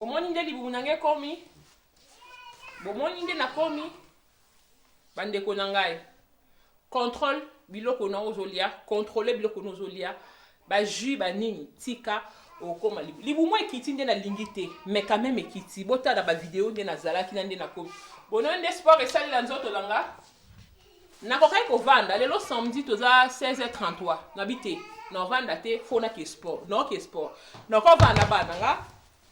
Bomoni nde libumu nange komi. Bomoni nde nakomi. Bandeko na ngai. Contrôle biloko na ozolia, contrôler biloko na ozolia. Ba jus ba nini tika okoma libumu ekiti nde na lingite, mais quand même ekiti. Bota na ba vidéo nde na zalaki na nde na komi. Bono nde sport esali la nzoto langa. Nakokai ko vanda lelo samedi toza 16h33 nabite. Na vanda te fona ke sport. Non ke sport. Na ko vanda bana nga.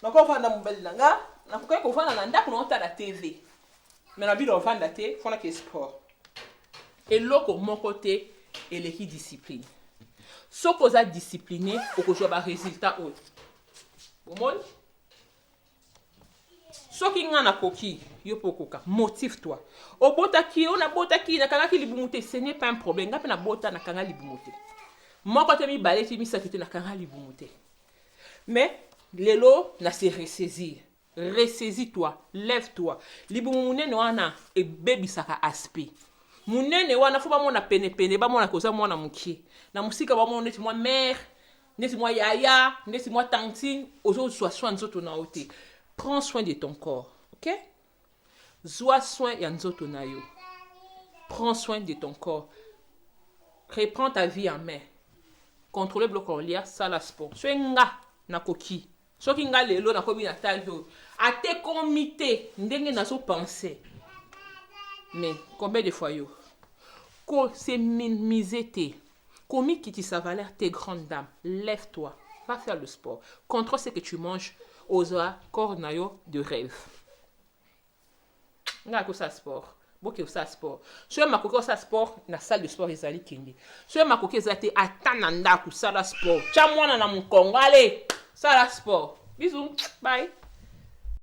Na ko vanda mobali nanga. Na ko vanda na ndako na ota la TV. Mais na bino vanda te fona ke sport. Et loko mon côté et l'équipe discipline. Soko za discipliné oko joba résultat haut. Bomon. Soki nga na koki yo pokoka motive-toi. O botaki on a botaki na kanga ki libumuté, ce n'est pas un problème. Nga pe na bota na kanga libumuté. Mon côté mi baleti mi sakité na kanga libumuté. Mais lelo na se ressaisir. Ressaisis-toi, lève-toi. Libumune no ana e baby saka aspect. Munene wana fuba mona pene pene ba mona koza mona mukie. Na musika ba mona neti moi mère, neti moi yaya, neti moi tantine, ozo soin nzoto na ote. Prends soin de ton corps, OK? Sois soin ya nzoto na yo. Prends soin de ton corps. Reprends ta vie en main. Contrôler bloc olia sala sport. Soenga na koki. Soki nga lelo na kobi na talio. A te comité ndenge na so penser. Mais combien de fois yo? Ko c'est minimiser tes. Commis qui sa valeur tes grandes dames. Lève-toi. Va faire le sport. Contrôle ce que tu manges. Osa corps na yo de rêve. Nga ko sa sport. Boke sa sport. So ma koko sa sport na salle de sport ezali kende. So ma koko ezate atana ndako sala sport. Cha mwana na mukongo. Allez, sala sport. Bisous. Bye.